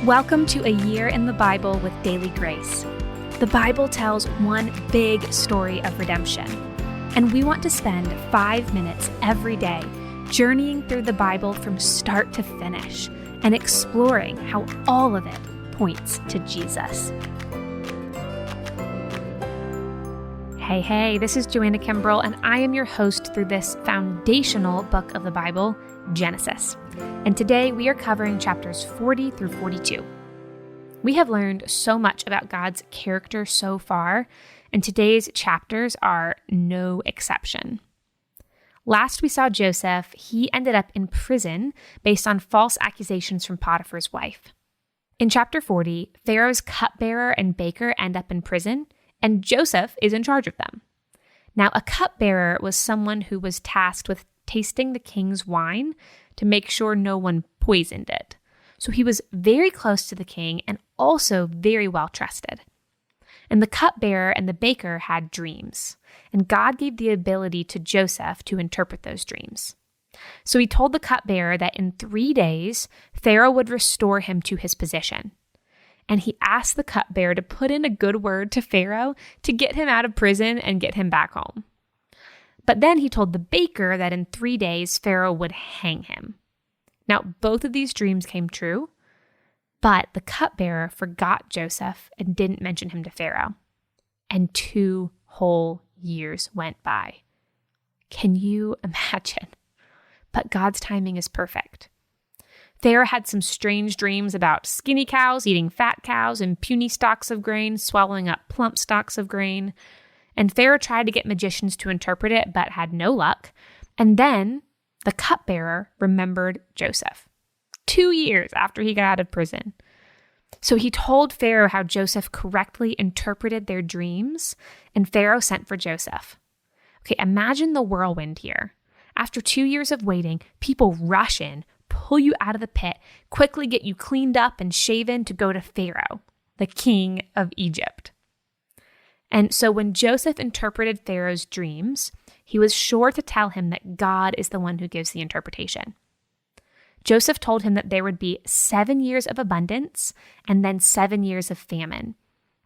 Welcome to A Year in the Bible with Daily Grace. The Bible tells one big story of redemption, and we want to spend 5 minutes every day journeying through the Bible from start to finish and exploring how all of it points to Jesus. Hey, this is Joanna Kimbrell, and I am your host through this foundational book of the Bible, Genesis. And today we are covering chapters 40 through 42. We have learned so much about God's character so far, and today's chapters are no exception. Last we saw Joseph, he ended up in prison based on false accusations from Potiphar's wife. In chapter 40, Pharaoh's cupbearer and baker end up in prison, and Joseph is in charge of them. Now, a cupbearer was someone who was tasked with tasting the king's wine to make sure no one poisoned it. So he was very close to the king and also very well trusted. And the cupbearer and the baker had dreams, and God gave the ability to Joseph to interpret those dreams. So he told the cupbearer that in 3 days, Pharaoh would restore him to his position. And he asked the cupbearer to put in a good word to Pharaoh to get him out of prison and get him back home. But then he told the baker that in 3 days, Pharaoh would hang him. Now, both of these dreams came true, but the cupbearer forgot Joseph and didn't mention him to Pharaoh. And 2 whole years went by. Can you imagine? But God's timing is perfect. Pharaoh had some strange dreams about skinny cows eating fat cows and puny stalks of grain swallowing up plump stalks of grain. And Pharaoh tried to get magicians to interpret it, but had no luck. And then the cupbearer remembered Joseph 2 years after he got out of prison. So he told Pharaoh how Joseph correctly interpreted their dreams, and Pharaoh sent for Joseph. Okay, imagine the whirlwind here. After 2 years of waiting, people rush in, pull you out of the pit, quickly get you cleaned up and shaven to go to Pharaoh, the king of Egypt. And so when Joseph interpreted Pharaoh's dreams, he was sure to tell him that God is the one who gives the interpretation. Joseph told him that there would be 7 years of abundance and then 7 years of famine,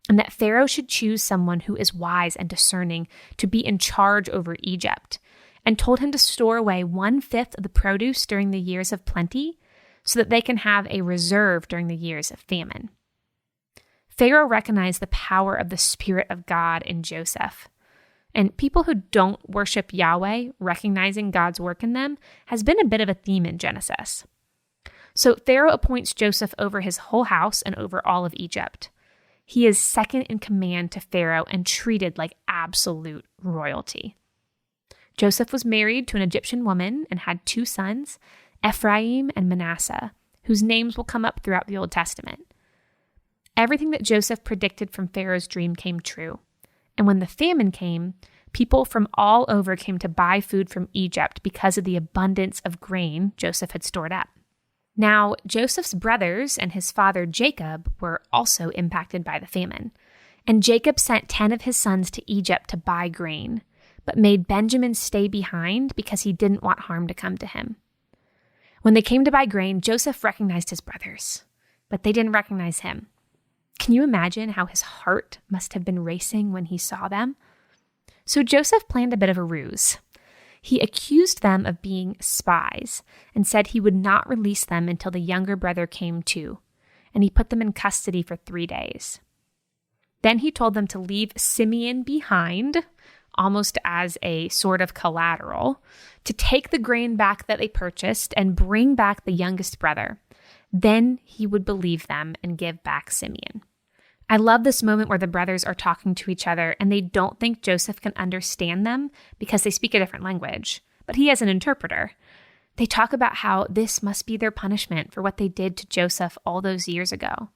and that Pharaoh should choose someone who is wise and discerning to be in charge over Egypt, and told him to store away 1/5 of the produce during the years of plenty so that they can have a reserve during the years of famine. Pharaoh recognized the power of the Spirit of God in Joseph. And people who don't worship Yahweh, recognizing God's work in them, has been a bit of a theme in Genesis. So Pharaoh appoints Joseph over his whole house and over all of Egypt. He is second in command to Pharaoh and treated like absolute royalty. Joseph was married to an Egyptian woman and had 2 sons, Ephraim and Manasseh, whose names will come up throughout the Old Testament. Everything that Joseph predicted from Pharaoh's dream came true. And when the famine came, people from all over came to buy food from Egypt because of the abundance of grain Joseph had stored up. Now, Joseph's brothers and his father Jacob were also impacted by the famine. And Jacob sent 10 of his sons to Egypt to buy grain, but made Benjamin stay behind because he didn't want harm to come to him. When they came to buy grain, Joseph recognized his brothers, but they didn't recognize him. Can you imagine how his heart must have been racing when he saw them? So Joseph planned a bit of a ruse. He accused them of being spies and said he would not release them until the younger brother came too, and he put them in custody for 3 days. Then he told them to leave Simeon behind, almost as a sort of collateral, to take the grain back that they purchased and bring back the youngest brother. Then he would believe them and give back Simeon. I love this moment where the brothers are talking to each other and they don't think Joseph can understand them because they speak a different language, but he has an interpreter. They talk about how this must be their punishment for what they did to Joseph all those years ago.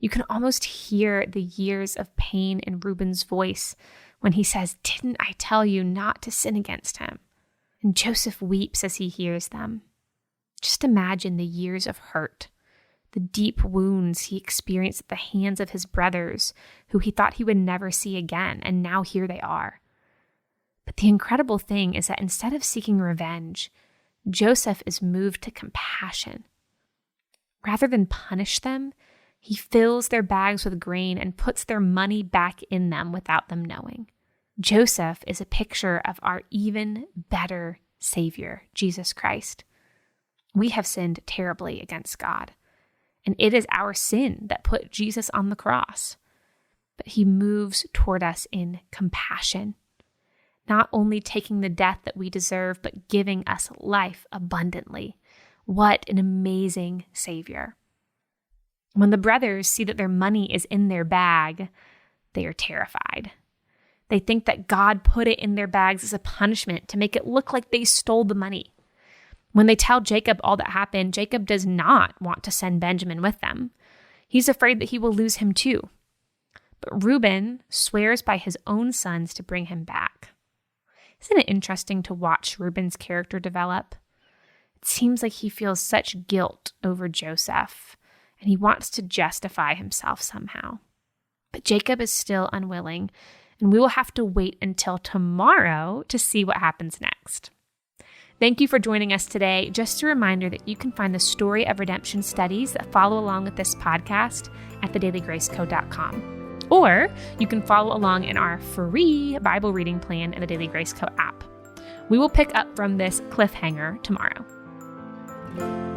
You can almost hear the years of pain in Reuben's voice when he says, "Didn't I tell you not to sin against him?" And Joseph weeps as he hears them. Just imagine the years of hurt, the deep wounds he experienced at the hands of his brothers, who he thought he would never see again, and now here they are. But the incredible thing is that instead of seeking revenge, Joseph is moved to compassion. Rather than punish them, He fills their bags with grain and puts their money back in them without them knowing. Joseph is a picture of our even better Savior, Jesus Christ. We have sinned terribly against God, and it is our sin that put Jesus on the cross. But he moves toward us in compassion, not only taking the death that we deserve, but giving us life abundantly. What an amazing Savior. When the brothers see that their money is in their bag, they are terrified. They think that God put it in their bags as a punishment to make it look like they stole the money. When they tell Jacob all that happened, Jacob does not want to send Benjamin with them. He's afraid that he will lose him too. But Reuben swears by his own sons to bring him back. Isn't it interesting to watch Reuben's character develop? It seems like he feels such guilt over Joseph, and he wants to justify himself somehow. But Jacob is still unwilling, and we will have to wait until tomorrow to see what happens next. Thank you for joining us today. Just a reminder that you can find the Story of Redemption studies that follow along with this podcast at thedailygraceco.com. Or you can follow along in our free Bible reading plan in the Daily Grace Co app. We will pick up from this cliffhanger tomorrow.